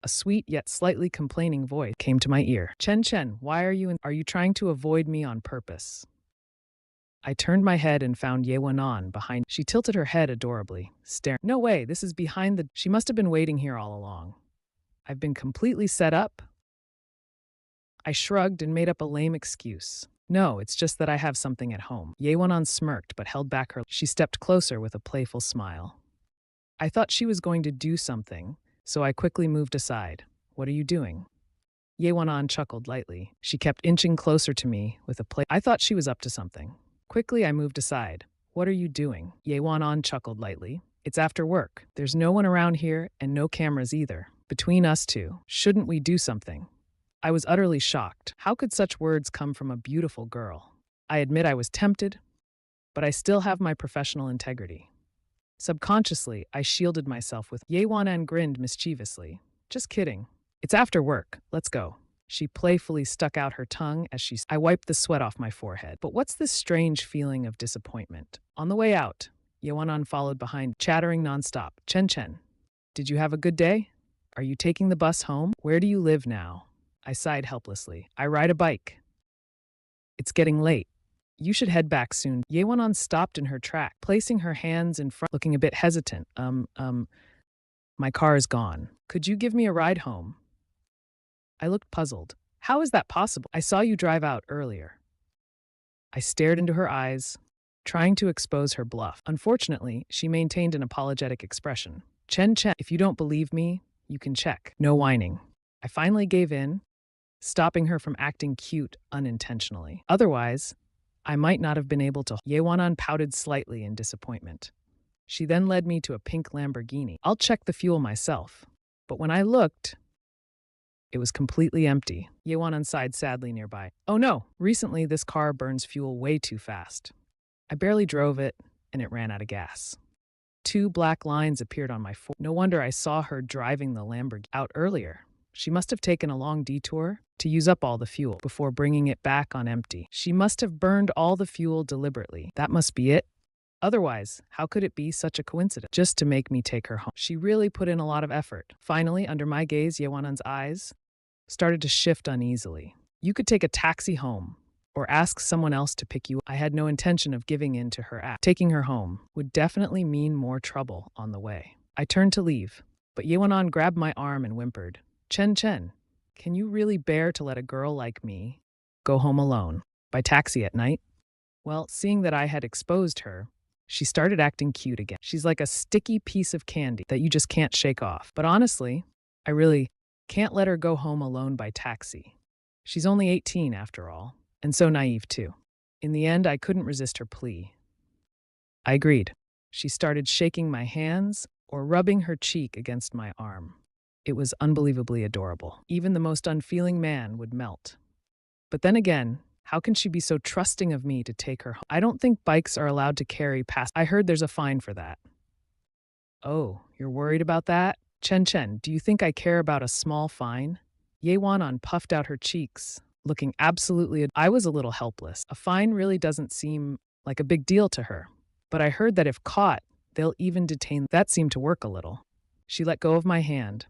A sweet yet slightly complaining voice came to my ear. Chen Chen, why are you are you trying to avoid me on purpose? I turned my head and found Ye Wanan behind. She tilted her head adorably, staring. No way, this is behind the. She must have been waiting here all along. I've been completely set up. I shrugged and made up a lame excuse. No, it's just that I have something at home. Ye Wanan smirked but held back her. She stepped closer with a playful smile. I thought she was going to do something, so I quickly moved aside. What are you doing? Ye Wanan chuckled lightly. She kept inching closer to me with a play. I thought she was up to something. Quickly, I moved aside. What are you doing? Ye Wanan chuckled lightly. It's after work. There's no one around here and no cameras either. Between us two, shouldn't we do something? I was utterly shocked. How could such words come from a beautiful girl? I admit I was tempted, but I still have my professional integrity. Subconsciously, I shielded myself with. Ye Wanan grinned mischievously. Just kidding. It's after work. Let's go. She playfully stuck out her tongue as I wiped the sweat off my forehead. But what's this strange feeling of disappointment? On the way out, Ye Wanan followed behind, chattering nonstop. Chen Chen, did you have a good day? Are you taking the bus home? Where do you live now? I sighed helplessly. I ride a bike. It's getting late. You should head back soon. Ye Wanan stopped in her track, placing her hands in front, looking a bit hesitant. My car is gone. Could you give me a ride home? I looked puzzled. How is that possible? I saw you drive out earlier. I stared into her eyes, trying to expose her bluff. Unfortunately, she maintained an apologetic expression. Chen Chen, if you don't believe me, you can check. No whining. I finally gave in, stopping her from acting cute unintentionally. Otherwise, I might not have been able to. Ye Wanan pouted slightly in disappointment. She then led me to a pink Lamborghini. I'll check the fuel myself. But when I looked, it was completely empty. Ye Wanan sighed sadly nearby. Oh no, recently this car burns fuel way too fast. I barely drove it, and it ran out of gas. 2 black lines appeared on my forehead. No wonder I saw her driving the Lamborghini out earlier. She must have taken a long detour to use up all the fuel before bringing it back on empty. She must have burned all the fuel deliberately. That must be it. Otherwise, how could it be such a coincidence? Just to make me take her home. She really put in a lot of effort. Finally, under my gaze, Ye Wanan's eyes started to shift uneasily. You could take a taxi home or ask someone else to pick you up. I had no intention of giving in to her act. Taking her home would definitely mean more trouble on the way. I turned to leave, but Ye Wanan grabbed my arm and whimpered. Chen Chen, can you really bear to let a girl like me go home alone by taxi at night? Well, seeing that I had exposed her, she started acting cute again. She's like a sticky piece of candy that you just can't shake off. But honestly, I really can't let her go home alone by taxi. She's only 18 after all, and so naive too. In the end, I couldn't resist her plea. I agreed. She started shaking my hands or rubbing her cheek against my arm. It was unbelievably adorable. Even the most unfeeling man would melt. But then again, how can she be so trusting of me to take her home? I don't think bikes are allowed to carry past. I heard there's a fine for that. Oh, you're worried about that? Chen Chen, do you think I care about a small fine? Ye Wanan puffed out her cheeks, looking absolutely. I was a little helpless. A fine really doesn't seem like a big deal to her. But I heard that if caught, they'll even detain. That seemed to work a little. She let go of my hand,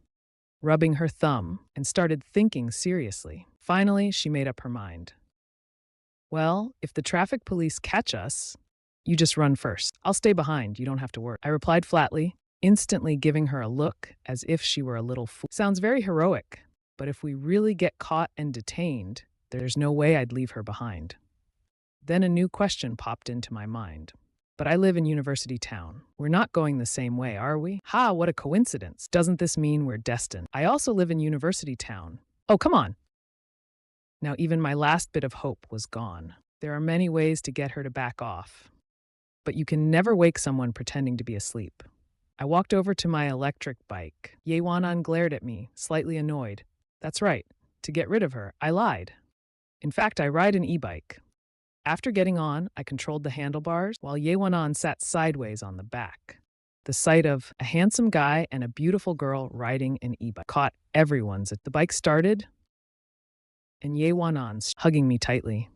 rubbing her thumb, and started thinking seriously. Finally, she made up her mind. Well, if the traffic police catch us, you just run first. I'll stay behind. You don't have to worry. I replied flatly, instantly giving her a look as if she were a little fool. Sounds very heroic, but if we really get caught and detained, there's no way I'd leave her behind. Then a new question popped into my mind. But I live in University Town. We're not going the same way, are we? Ha, what a coincidence. Doesn't this mean we're destined? I also live in University Town. Oh, come on. Now, even my last bit of hope was gone. There are many ways to get her to back off, but you can never wake someone pretending to be asleep. I walked over to my electric bike. Ye Wanan glared at me, slightly annoyed. That's right. To get rid of her, I lied. In fact, I ride an e-bike. After getting on, I controlled the handlebars while Ye Wanan sat sideways on the back. The sight of a handsome guy and a beautiful girl riding an e-bike caught everyone's. The bike started, and Ye Wanan hugging me tightly.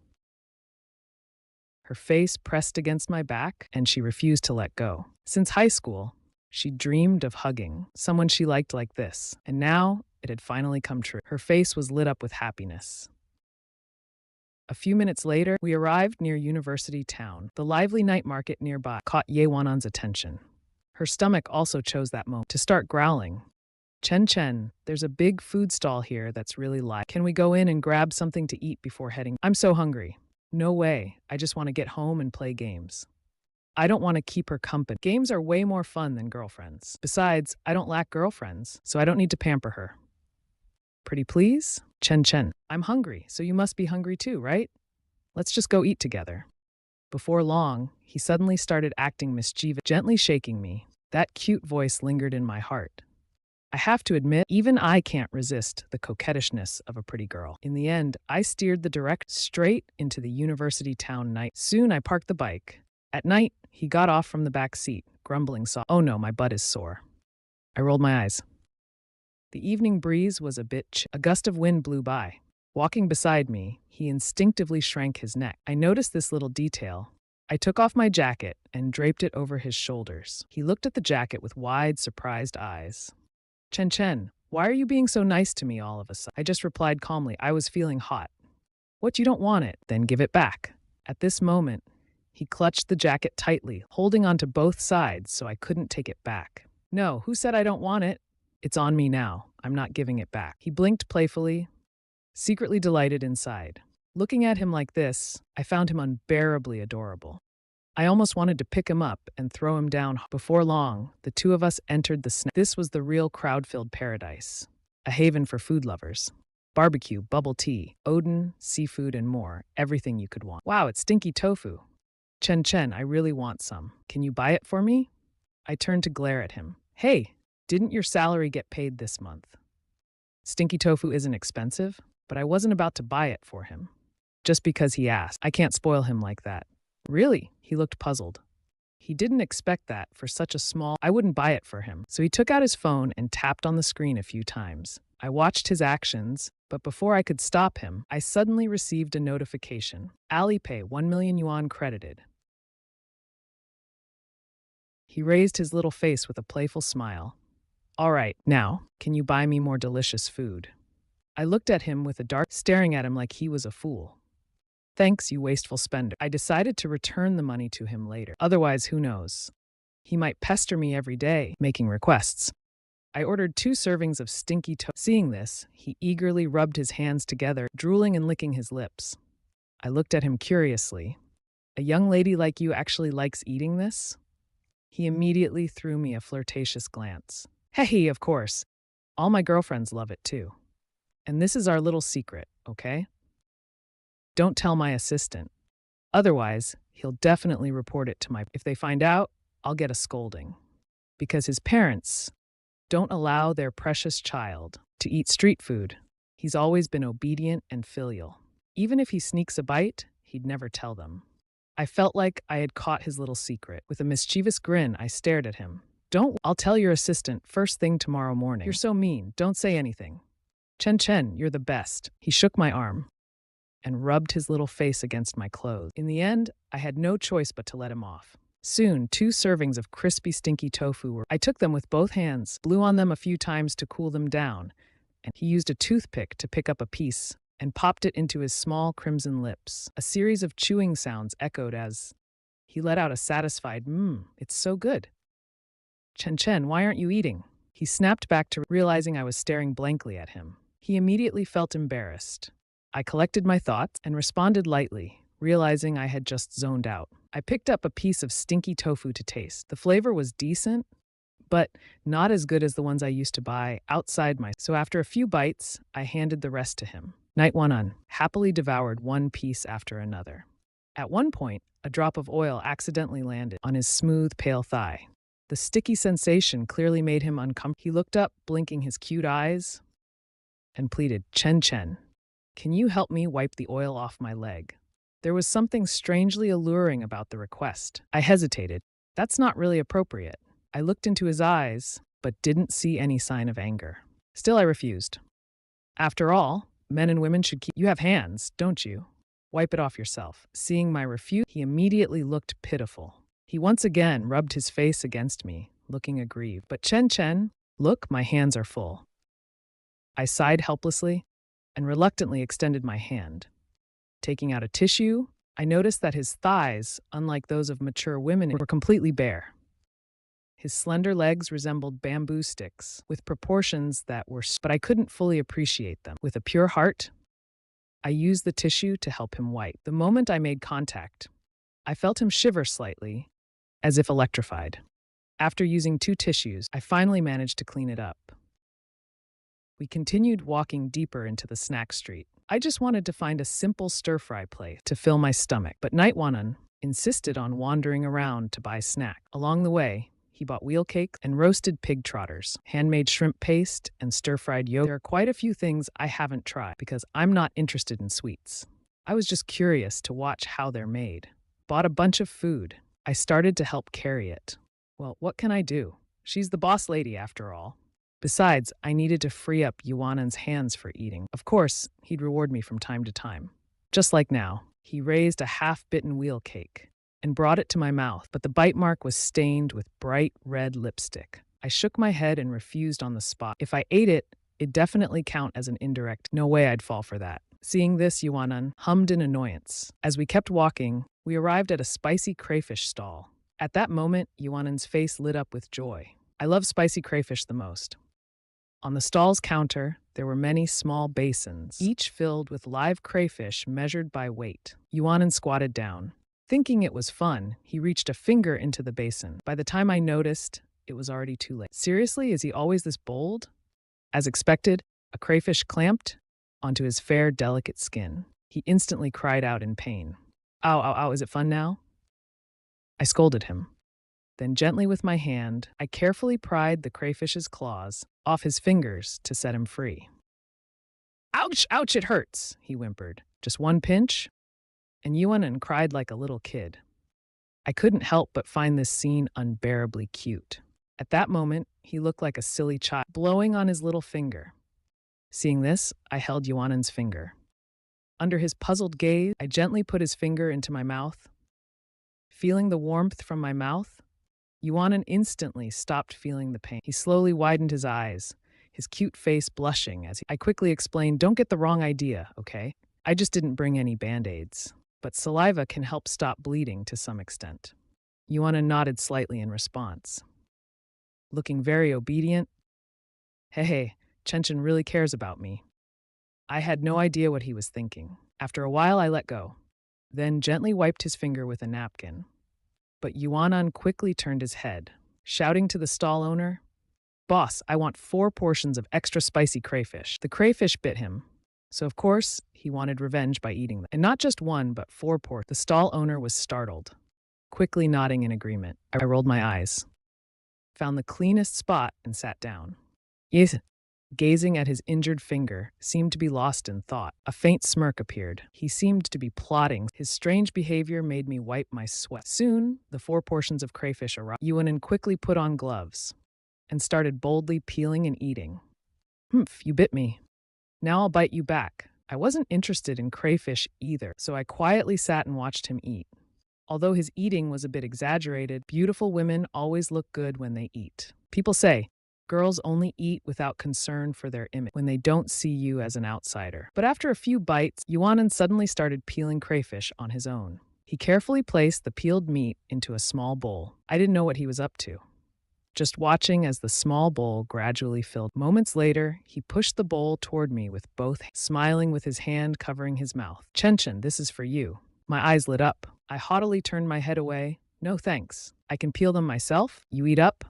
Her face pressed against my back, and she refused to let go. Since high school, she dreamed of hugging someone she liked like this. And now, It had finally come true. Her face was lit up with happiness. A few minutes later, we arrived near University Town. The lively night market nearby caught Ye Wanan's attention. Her stomach also chose that moment to start growling. Chen Chen, there's a big food stall here that's really live. Can we go in and grab something to eat before heading? I'm so hungry. No way. I just want to get home and play games. I don't want to keep her company. Games are way more fun than girlfriends. Besides, I don't lack girlfriends, so I don't need to pamper her. Pretty please? Chen Chen, I'm hungry, so you must be hungry too, right? Let's just go eat together. Before long, he suddenly started acting mischievous, gently shaking me. That cute voice lingered in my heart. I have to admit, even I can't resist the coquettishness of a pretty girl. In the end, I steered the direct straight into the University Town night. Soon I parked the bike. At night, he got off from the back seat, grumbling oh no, my butt is sore. I rolled my eyes. The evening breeze was a bit chill. A gust of wind blew by. Walking beside me, he instinctively shrank his neck. I noticed this little detail. I took off my jacket and draped it over his shoulders. He looked at the jacket with wide, surprised eyes. Chen Chen, why are you being so nice to me all of a sudden? I just replied calmly, I was feeling hot. What, you don't want it? Then give it back. At this moment, he clutched the jacket tightly, holding onto both sides so I couldn't take it back. No, who said I don't want it? It's on me now. I'm not giving it back. He blinked playfully, secretly delighted inside. Looking at him like this, I found him unbearably adorable. I almost wanted to pick him up and throw him down. Before long, the two of us entered the snack. This was the real crowd-filled paradise, a haven for food lovers. Barbecue, bubble tea, Odin, seafood, and more. Everything you could want. Wow, it's stinky tofu. Chen Chen, I really want some. Can you buy it for me? I turned to glare at him. Hey, didn't your salary get paid this month? Stinky tofu isn't expensive, but I wasn't about to buy it for him. Just because he asked. I can't spoil him like that. Really? He looked puzzled. He didn't expect that for such a small. I wouldn't buy it for him. So he took out his phone and tapped on the screen a few times. I watched his actions, but before I could stop him, I suddenly received a notification. Alipay 1 million yuan credited. He raised his little face with a playful smile. All right, now, can you buy me more delicious food? I looked at him with a dark, staring at him like he was a fool. Thanks, you wasteful spender. I decided to return the money to him later. Otherwise, who knows? He might pester me every day, making requests. I ordered 2 servings of stinky tofu. Seeing this, he eagerly rubbed his hands together, drooling and licking his lips. I looked at him curiously. A young lady like you actually likes eating this? He immediately threw me a flirtatious glance. Hey, of course. All my girlfriends love it too. And this is our little secret, okay? Don't tell my assistant. Otherwise, he'll definitely report it to my. If they find out, I'll get a scolding. Because his parents don't allow their precious child to eat street food. He's always been obedient and filial. Even if he sneaks a bite, he'd never tell them. I felt like I had caught his little secret. With a mischievous grin, I stared at him. I'll tell your assistant first thing tomorrow morning. You're so mean. Don't say anything. Chen Chen, you're the best. He shook my arm and rubbed his little face against my clothes. In the end, I had no choice but to let him off. Soon, 2 servings of crispy, stinky tofu were. I took them with both hands, blew on them a few times to cool them down, and he used a toothpick to pick up a piece and popped it into his small crimson lips. A series of chewing sounds echoed as he let out a satisfied, it's so good. Chen Chen, why aren't you eating? He snapped back to realizing I was staring blankly at him. He immediately felt embarrassed. I collected my thoughts and responded lightly, realizing I had just zoned out. I picked up a piece of stinky tofu to taste. The flavor was decent, but not as good as the ones I used to buy outside my. So after a few bites, I handed the rest to him. Night Wanan happily devoured one piece after another. At one point, a drop of oil accidentally landed on his smooth, pale thigh. The sticky sensation clearly made him uncomfortable. He looked up, blinking his cute eyes, and pleaded, Chen Chen, can you help me wipe the oil off my leg? There was something strangely alluring about the request. I hesitated. That's not really appropriate. I looked into his eyes, but didn't see any sign of anger. Still, I refused. After all, men and women should keep. You have hands, don't you? Wipe it off yourself. Seeing my refuse, he immediately looked pitiful. He once again rubbed his face against me, looking aggrieved. But Chen Chen, look, my hands are full. I sighed helplessly and reluctantly extended my hand. Taking out a tissue, I noticed that his thighs, unlike those of mature women, were completely bare. His slender legs resembled bamboo sticks, with proportions that were, but I couldn't fully appreciate them. With a pure heart, I used the tissue to help him wipe. The moment I made contact, I felt him shiver slightly, as if electrified. After using 2 tissues, I finally managed to clean it up. We continued walking deeper into the snack street. I just wanted to find a simple stir-fry place to fill my stomach, but Nightwanan insisted on wandering around to buy snacks. Along the way, he bought wheel cakes and roasted pig trotters, handmade shrimp paste, and stir-fried yolk. There are quite a few things I haven't tried because I'm not interested in sweets. I was just curious to watch how they're made. Bought a bunch of food. I started to help carry it. Well, what can I do? She's the boss lady after all. Besides, I needed to free up Yuanan's hands for eating. Of course, he'd reward me from time to time. Just like now, he raised a half-bitten wheel cake and brought it to my mouth, but the bite mark was stained with bright red lipstick. I shook my head and refused on the spot. If I ate it, it'd definitely count as an indirect. No way I'd fall for that. Seeing this, Yuanan hummed in annoyance. As we kept walking, we arrived at a spicy crayfish stall. At that moment, Yuanan's face lit up with joy. I love spicy crayfish the most. On the stall's counter, there were many small basins, each filled with live crayfish measured by weight. Yuanan squatted down. Thinking it was fun, he reached a finger into the basin. By the time I noticed, it was already too late. Seriously, is he always this bold? As expected, a crayfish clamped onto his fair, delicate skin. He instantly cried out in pain. Ow, ow, ow, is it fun now? I scolded him. Then gently with my hand, I carefully pried the crayfish's claws off his fingers to set him free. Ouch, ouch, it hurts, he whimpered. Just one pinch? And Yuanan cried like a little kid. I couldn't help but find this scene unbearably cute. At that moment, he looked like a silly child, blowing on his little finger. Seeing this, I held Yuanan's finger. Under his puzzled gaze, I gently put his finger into my mouth. Feeling the warmth from my mouth, Yuanan instantly stopped feeling the pain. He slowly widened his eyes, his cute face blushing as I quickly explained, don't get the wrong idea, okay? I just didn't bring any Band-Aids, but saliva can help stop bleeding to some extent. Yuanan nodded slightly in response. Looking very obedient, hey, Chenchen really cares about me. I had no idea what he was thinking. After a while, I let go, then gently wiped his finger with a napkin. But Yuanan quickly turned his head, shouting to the stall owner, Boss, I want 4 portions of extra spicy crayfish. The crayfish bit him, so of course, he wanted revenge by eating them. And not just 1, but 4 portions. The stall owner was startled, quickly nodding in agreement. I rolled my eyes, found the cleanest spot, and sat down. Yes, gazing at his injured finger, seemed to be lost in thought. A faint smirk appeared. He seemed to be plotting. His strange behavior made me wipe my sweat. Soon, the 4 portions of crayfish arrived. Yuanan quickly put on gloves and started boldly peeling and eating. Humph, you bit me. Now I'll bite you back. I wasn't interested in crayfish either, so I quietly sat and watched him eat. Although his eating was a bit exaggerated, beautiful women always look good when they eat. People say, girls only eat without concern for their image when they don't see you as an outsider. But after a few bites, Yuanan suddenly started peeling crayfish on his own. He carefully placed the peeled meat into a small bowl. I didn't know what he was up to, just watching as the small bowl gradually filled. Moments later, he pushed the bowl toward me with both hands, smiling with his hand covering his mouth. Chenchen, this is for you. My eyes lit up. I haughtily turned my head away. No thanks. I can peel them myself. You eat up,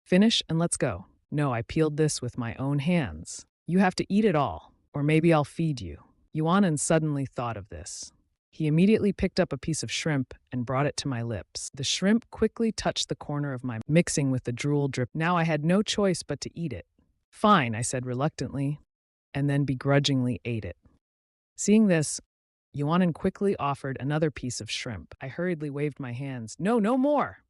finish, and let's go. No, I peeled this with my own hands. You have to eat it all, or maybe I'll feed you. Yuanan suddenly thought of this. He immediately picked up a piece of shrimp and brought it to my lips. The shrimp quickly touched the corner of my mouth, mixing with the drool drip. Now I had no choice but to eat it. Fine, I said reluctantly, and then begrudgingly ate it. Seeing this, Yuanan quickly offered another piece of shrimp. I hurriedly waved my hands. No, no more!